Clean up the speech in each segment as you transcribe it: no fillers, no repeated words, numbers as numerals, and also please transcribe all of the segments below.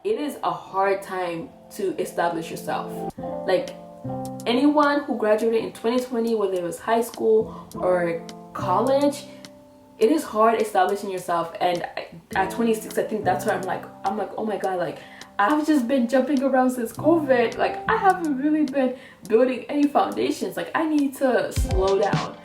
it is a hard time to establish yourself. Like, anyone who graduated in 2020, whether it was high school or college, it is hard establishing yourself. And at 26, I think that's where I'm like, oh my god, like I've just been jumping around since COVID. Like, I haven't really been building any foundations. Like, I need to slow down.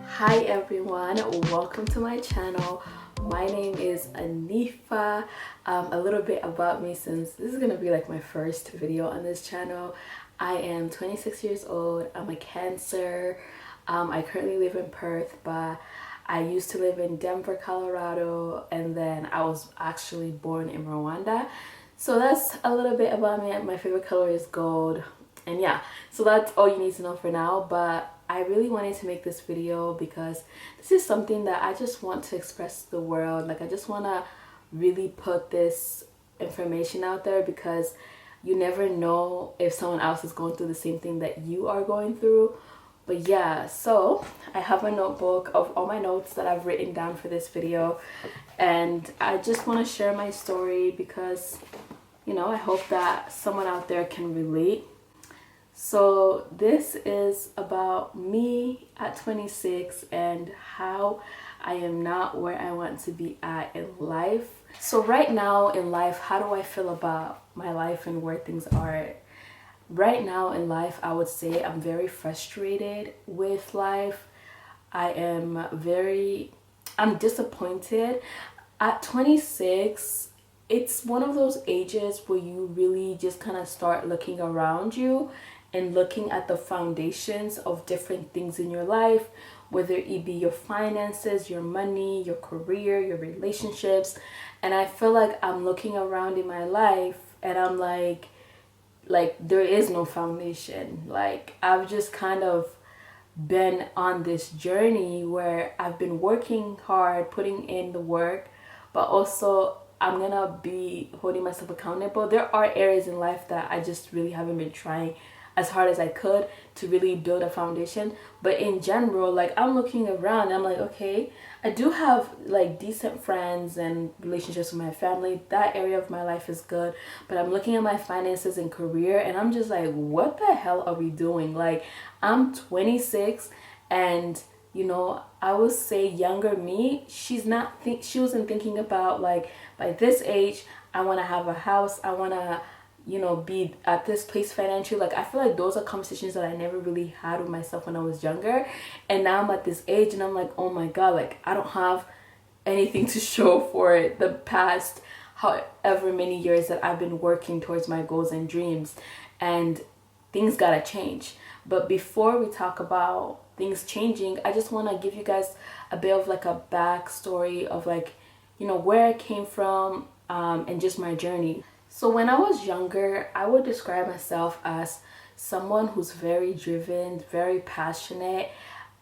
Hi everyone, welcome to my channel. My name is Anifa. A little bit about me, since this is gonna be like my first video on this channel. I am 26 years old. I'm a Cancer. I currently live in Perth, but I used to live in Denver, Colorado, and then I was actually born in Rwanda. So that's a little bit about me. My favorite color is gold. And yeah, so that's all you need to know for now. But I really wanted to make this video because this is something that I just want to express to the world. Like, I just want to really put this information out there, because you never know if someone else is going through the same thing that you are going through. But yeah, so I have a notebook of all my notes that I've written down for this video, and I just want to share my story because, you know, I hope that someone out there can relate. So this is about me at 26 and how I am not where I want to be at in life. So right now in life, how do I feel about my life and where things are? Right now in life, I would say I'm very frustrated with life. I'm disappointed. At 26, it's one of those ages where you really just kind of start looking around you and looking at the foundations of different things in your life, whether it be your finances, your money, your career, your relationships. And I feel like I'm looking around in my life and I'm like there is no foundation. Like, I've just kind of been on this journey where I've been working hard, putting in the work, but also I'm gonna be holding myself accountable. There are areas in life that I just really haven't been trying as hard as I could to really build a foundation. But in general, like, I'm looking around and I'm like, okay, I do have like decent friends and relationships with my family. That area of my life is good. But I'm looking at my finances and career and I'm just like, what the hell are we doing? Like, I'm 26, and you know, I would say younger me, she wasn't thinking about, like, by this age I want to have a house, I want to, you know, be at this place financially. Like, I feel like those are conversations that I never really had with myself when I was younger. And now I'm at this age and I'm like, oh my god, like, I don't have anything to show for it. The past however many years that I've been working towards my goals and dreams, and things gotta change. But before we talk about things changing, I just want to give you guys a bit of like a backstory of, like, you know, where I came from, and just my journey. So when I was younger, I would describe myself as someone who's very driven, very passionate.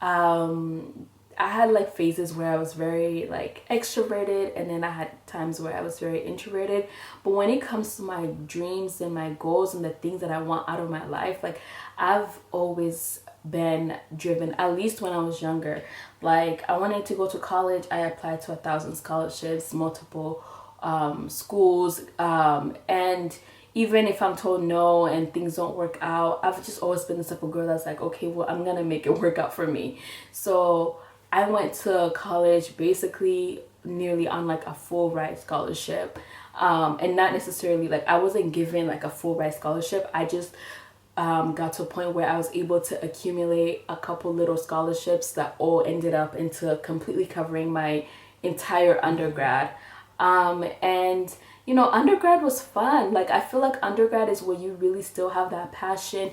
I had like phases where I was very like extroverted, and then I had times where I was very introverted. But when it comes to my dreams and my goals and the things that I want out of my life, like, I've always been driven, at least when I was younger. Like, I wanted to go to college. I applied to 1,000 scholarships, multiple schools, and even if I'm told no and things don't work out, I've just always been the type of girl that's like, okay, well, I'm gonna make it work out for me. So I went to college basically nearly on like a full ride scholarship, and not necessarily, like, I wasn't given like a full ride scholarship. I just got to a point where I was able to accumulate a couple little scholarships that all ended up into completely covering my entire undergrad. And you know, undergrad was fun. Like, I feel like undergrad is where you really still have that passion,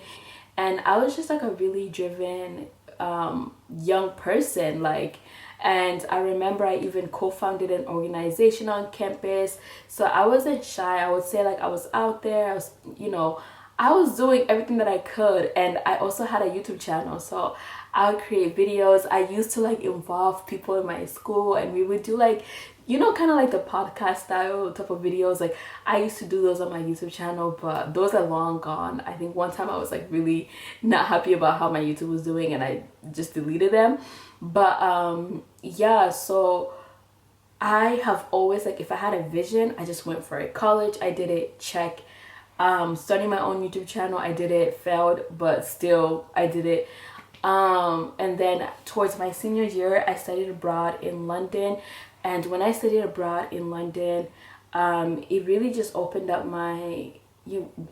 and I was just like a really driven young person. Like, and I remember I even co-founded an organization on campus, so I wasn't shy. I would say, like, I was out there, I was, you know, I was doing everything that I could. And I also had a YouTube channel, so I would create videos. I used to like involve people in my school, and we would do like, you know, kind of like the podcast style type of videos. Like, I used to do those on my YouTube channel, but those are long gone. I think one time I was like really not happy about how my YouTube was doing, and I just deleted them. But yeah, so I have always, like, if I had a vision, I just went for it. College, I did it, check. Starting my own YouTube channel, I did it, failed, but still I did it. And then towards my senior year, I studied abroad in London. And when I studied abroad in London, it really just opened up my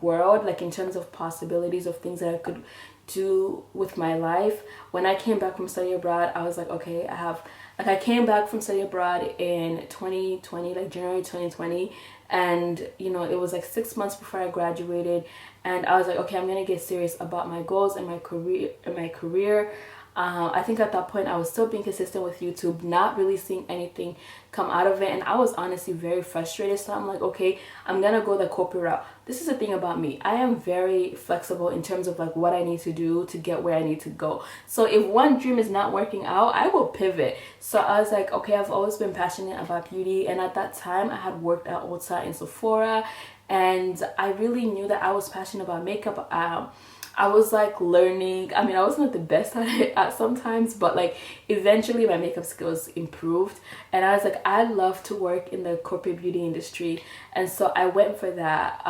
world, like in terms of possibilities of things that I could do with my life. When I came back from study abroad, I was like, okay, I came back from study abroad in 2020, like January 2020, and it was like 6 months before I graduated, and I was like, okay, I'm gonna get serious about my goals and my career. I think at that point I was still being consistent with YouTube, not really seeing anything come out of it, and I was honestly very frustrated. So I'm like, okay, I'm gonna go the corporate route. This is the thing about me, I am very flexible in terms of like what I need to do to get where I need to go. So if one dream is not working out, I will pivot. So I was like, okay, I've always been passionate about beauty, and at that time I had worked at Ulta and Sephora, and I really knew that I was passionate about makeup. I was like learning. I mean, I wasn't the best at it at sometimes, but like eventually my makeup skills improved, and I was like, I love to work in the corporate beauty industry, and so I went for that.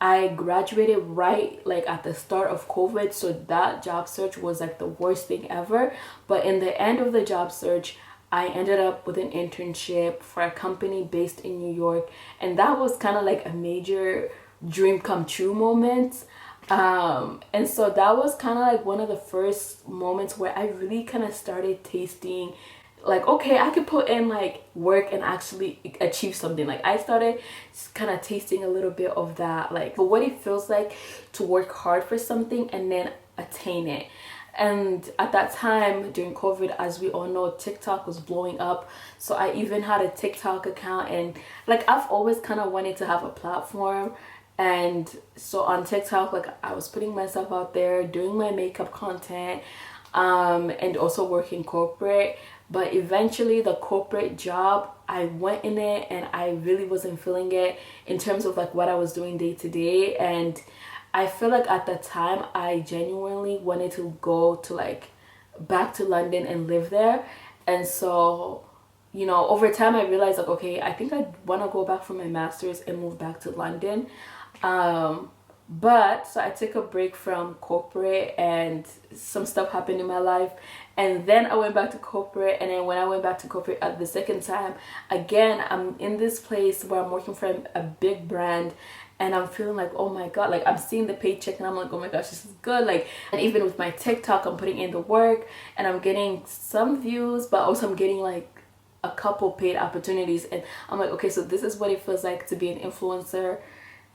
I graduated right like at the start of COVID, so that job search was like the worst thing ever. But in the end of the job search, I ended up with an internship for a company based in New York, and that was kind of like a major dream come true moment. And so that was kind of like one of the first moments where I really kind of started tasting like, okay, I could put in like work and actually achieve something. Like I started kind of tasting a little bit of that, like what it feels like to work hard for something and then attain it. And at that time during COVID, as we all know, TikTok was blowing up, so I even had a TikTok account, and like I've always kind of wanted to have a platform. And so on TikTok, like I was putting myself out there doing my makeup content, and also working corporate. But eventually the corporate job, I went in it and I really wasn't feeling it in terms of like what I was doing day to day. And I feel like at the time I genuinely wanted to go to like back to London and live there. And so over time I realized like, okay, I think I want to go back for my master's and move back to London. But so I took a break from corporate and some stuff happened in my life, and then I went back to corporate. And then when I went back to corporate at the second time, again, I'm in this place where I'm working for a big brand, and I'm feeling like, oh my god, like I'm seeing the paycheck and I'm like, oh my gosh, this is good. Like, and even with my TikTok, I'm putting in the work and I'm getting some views, but also I'm getting like a couple paid opportunities, and I'm like, okay, so this is what it feels like to be an influencer.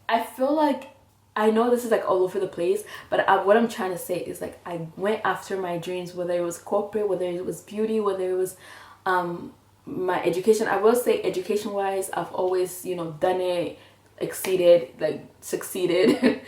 I feel like, I know this is like all over the place, but what I'm trying to say is like I went after my dreams, whether it was corporate, whether it was beauty, whether it was my education. I will say education wise, I've always done it, exceeded, like succeeded,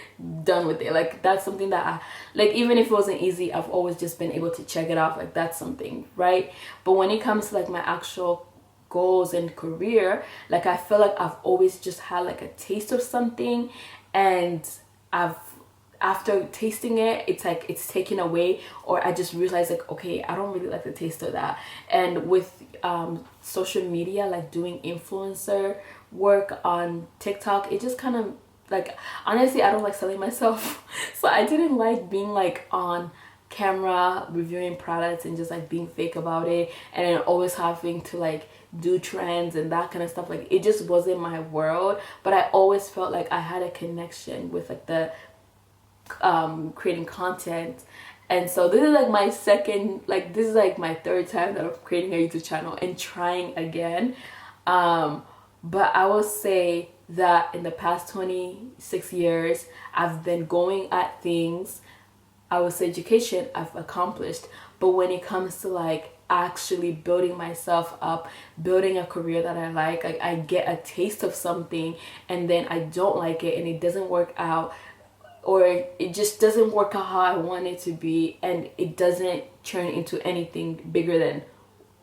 done with it. Like that's something that I like, even if it wasn't easy, I've always just been able to check it off. Like that's something, right? But when it comes to like my actual goals and career, like I feel like I've always just had like a taste of something, and after tasting it, it's like it's taken away, or I just realized like, okay, I don't really like the taste of that. And with social media, like doing influencer work on TikTok, it just kind of like, honestly, I don't like selling myself. So I didn't like being like on camera reviewing products and just like being fake about it, and then always having to like do trends and that kind of stuff. Like it just wasn't my world. But I always felt like I had a connection with like the creating content. And so this is like my second, like this is like my third time that I'm creating a YouTube channel and trying again. But I will say that in the past 26 years I've been going at things. I would say education I've accomplished, but when it comes to like actually building myself up, building a career that I like I get a taste of something and then I don't like it and it doesn't work out, or it just doesn't work out how I want it to be, and it doesn't turn into anything bigger than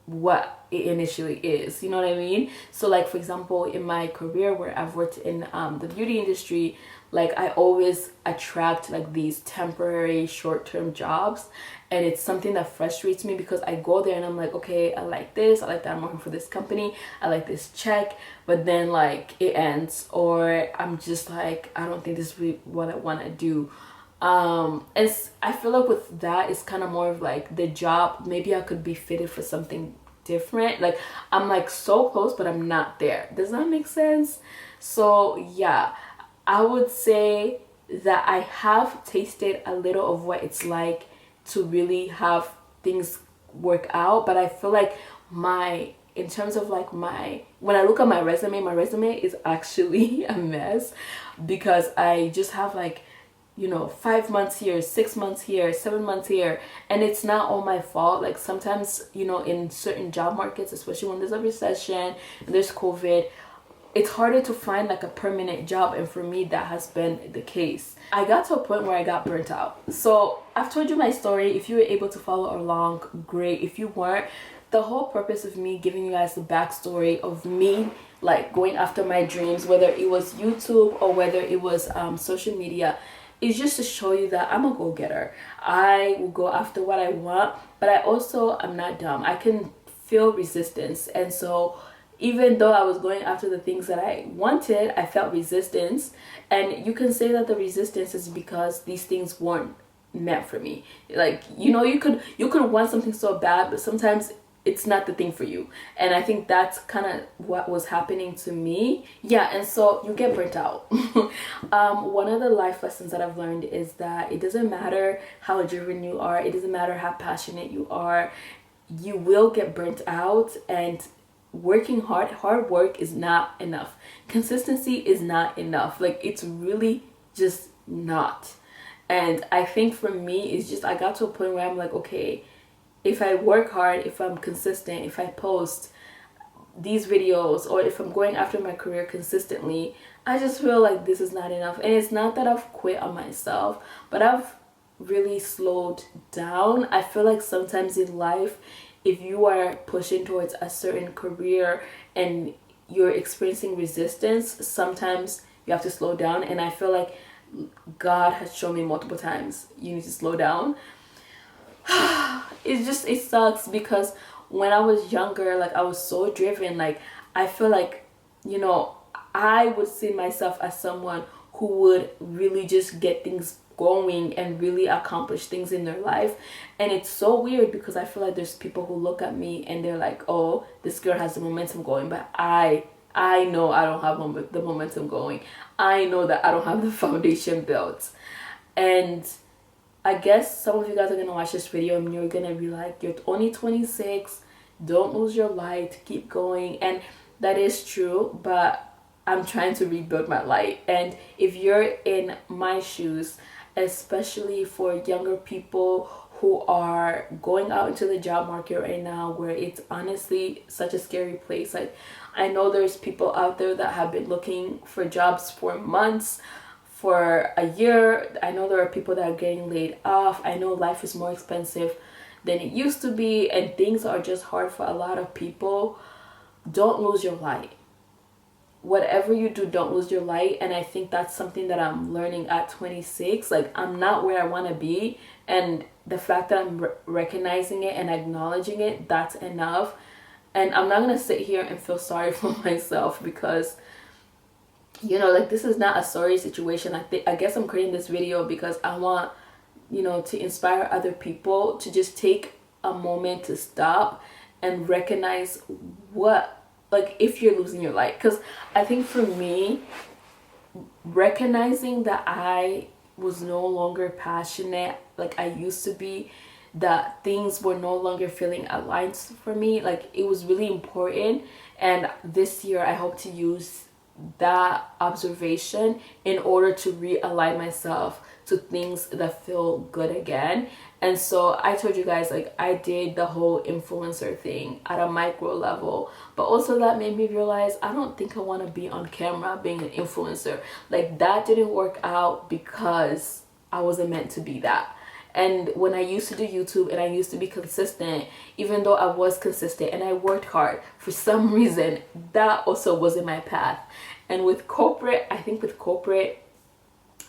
what it initially is, you know what I mean? So like, for example, in my career where I've worked in the beauty industry, like I always attract like these temporary short-term jobs, and it's something that frustrates me because I go there and I'm like, okay, I like this, I like that I'm working for this company, I like this check, but then like it ends, or I'm just like, I don't think this is really what I want to do. It's, I feel like with that it's kind of more of like the job, maybe I could be fitted for something different. Like I'm like so close but I'm not there. Does that make sense? So yeah, I would say that I have tasted a little of what it's like to really have things work out, but I feel like my, in terms of like my, when I look at my resume is actually a mess, because I just have like, you know, 5 months here, 6 months here, 7 months here, and it's not all my fault. Like sometimes, you know, in certain job markets, especially when there's a recession and there's COVID, it's harder to find like a permanent job, and for me that has been the case. I got to a point where I got burnt out. So I've told you my story. If you were able to follow along, great. If you weren't, the whole purpose of me giving you guys the backstory of me like going after my dreams, whether it was YouTube or whether it was social media, is just to show you that I'm a go-getter. I will go after what I want, but I also am not dumb. I can feel resistance, and so even though I was going after the things that I wanted, I felt resistance. And you can say that the resistance is because these things weren't meant for me. Like, you know, you could want something so bad, but sometimes it's not the thing for you. And I think that's kind of what was happening to me. Yeah, and so you get burnt out. One of the life lessons that I've learned is that it doesn't matter how driven you are, it doesn't matter how passionate you are, you will get burnt out. And working hard work is not enough. Consistency is not enough. Like, it's really just not. And I think for me, it's just, I got to a point where I'm like, okay, if I work hard, if I'm consistent, if I post these videos, or if I'm going after my career consistently, I just feel like this is not enough. And it's not that I've quit on myself, but I've really slowed down. I feel like sometimes in life, if you are pushing towards a certain career and you're experiencing resistance, sometimes you have to slow down. And I feel like God has shown me multiple times, you need to slow down. It sucks, because when I was younger, like I was so driven. Like I feel like, you know, I would see myself as someone who would really just get things going and really accomplish things in their life. And it's so weird, because I feel like there's people who look at me and they're like, oh, this girl has the momentum going, but I know I don't have the momentum going. I know that I don't have the foundation built. And I guess some of you guys are gonna watch this video and you're gonna be like, you're only 26, don't lose your light, keep going. And that is true, but I'm trying to rebuild my light. And if you're in my shoes, especially for younger people who are going out into the job market right now, where it's honestly such a scary place. Like, I know there's people out there that have been looking for jobs for months, for a year. I know there are people that are getting laid off. I know life is more expensive than it used to be, and things are just hard for a lot of people. Don't lose your light. Whatever you do, don't lose your light. And I think that's something that I'm learning at 26. Like, I'm not where I want to be, and the fact that I'm recognizing it and acknowledging it, that's enough. And I'm not gonna sit here and feel sorry for myself, because, you know, like, this is not a sorry situation. I guess I'm creating this video because I want, you know, to inspire other people to just take a moment to stop and recognize what, like, if you're losing your light. Because I think for me, recognizing that I was no longer passionate like I used to be, that things were no longer feeling aligned for me, like, it was really important. And this year I hope to use that observation in order to realign myself to things that feel good again. And so I told you guys, like, I did the whole influencer thing at a micro level, but also that made me realize I don't think I want to be on camera being an influencer. Like, that didn't work out because I wasn't meant to be that. And when I used to do YouTube and I used to be consistent, even though I was consistent and I worked hard, for some reason that also wasn't my path. And with corporate, I think with corporate,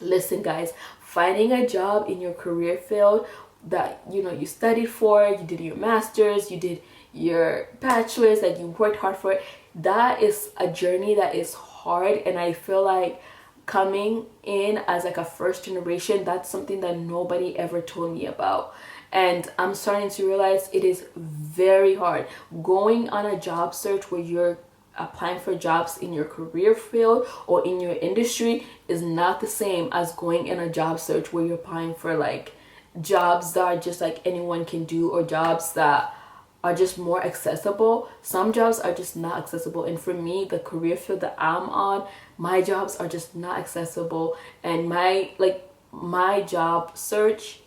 listen guys, finding a job in your career field that you studied for, you did your master's, you did your bachelor's, that you worked hard for it, that is a journey that is hard. And I feel like coming in as like a first generation, that's something that nobody ever told me about. And I'm starting to realize it is very hard. Going on a job search where you're applying for jobs in your career field or in your industry is not the same as going in a job search where you're applying for like jobs that are just like anyone can do, or jobs that are just more accessible. Some jobs are just not accessible, and for me, the career field that I'm on, my jobs are just not accessible. And my job search,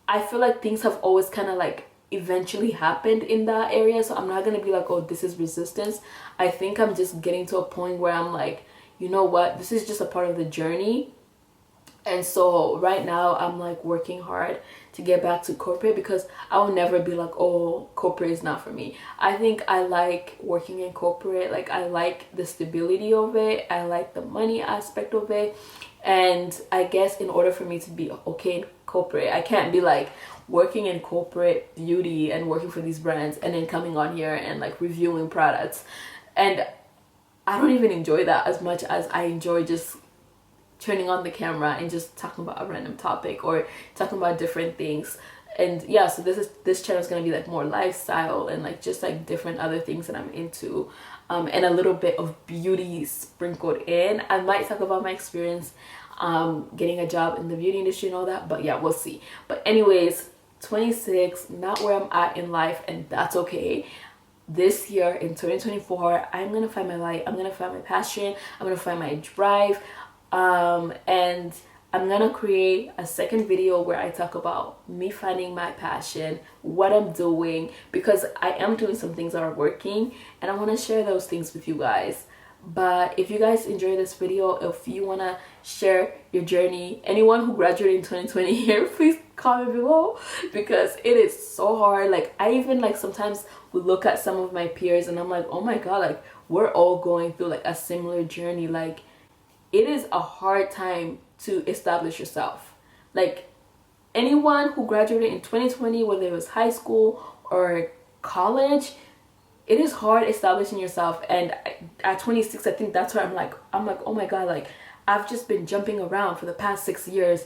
I feel like things have always kind of like eventually happened in that area. So I'm not gonna be like, oh, this is resistance. I think I'm just getting to a point where I'm like, you know what, this is just a part of the journey. And so right now I'm like working hard to get back to corporate, because I will never be like, oh, corporate is not for me. I think I like working in corporate. Like, I like the stability of it, I like the money aspect of it. And I guess in order for me to be okay in corporate, I can't be like working in corporate beauty and working for these brands and then coming on here and like reviewing products. And I don't even enjoy that as much as I enjoy just turning on the camera and just talking about a random topic or talking about different things. And yeah, so this channel is going to be like more lifestyle and like just like different other things that I'm into, and a little bit of beauty sprinkled in. I might talk about my experience getting a job in the beauty industry and all that, but yeah, we'll see. But anyways, 26, not where I'm at in life, and that's okay. This year in 2024, I'm gonna find my light, I'm gonna find my passion, I'm gonna find my drive, and I'm gonna create a second video where I talk about me finding my passion, what I'm doing, because I am doing some things that are working, and I want to share those things with you guys. But if you guys enjoy this video, if you want to share your journey, anyone who graduated in 2020 here, please comment below, because it is so hard. Like, I even like sometimes would look at some of my peers and I'm like, oh my god, like we're all going through like a similar journey. Like, it is a hard time to establish yourself. Like, anyone who graduated in 2020, whether it was high school or college, it is hard establishing yourself. And at 26, I think that's where I'm like, oh my god, like I've just been jumping around for the past 6 years.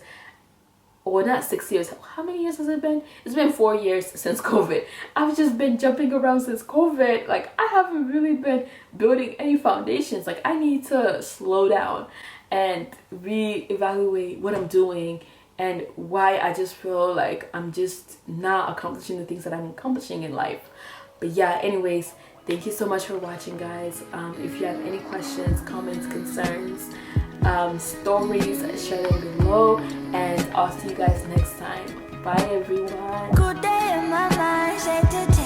Or not 6 years, how many years has it been? It's been 4 years since COVID. I've just been jumping around since COVID. Like, I haven't really been building any foundations. Like, I need to slow down and reevaluate what I'm doing and why I just feel like I'm just not accomplishing the things that I'm accomplishing in life. But yeah, anyways, thank you so much for watching, guys. If you have any questions, comments, concerns, stories, share them below, and I'll see you guys next time. Bye everyone. Good day in my mind,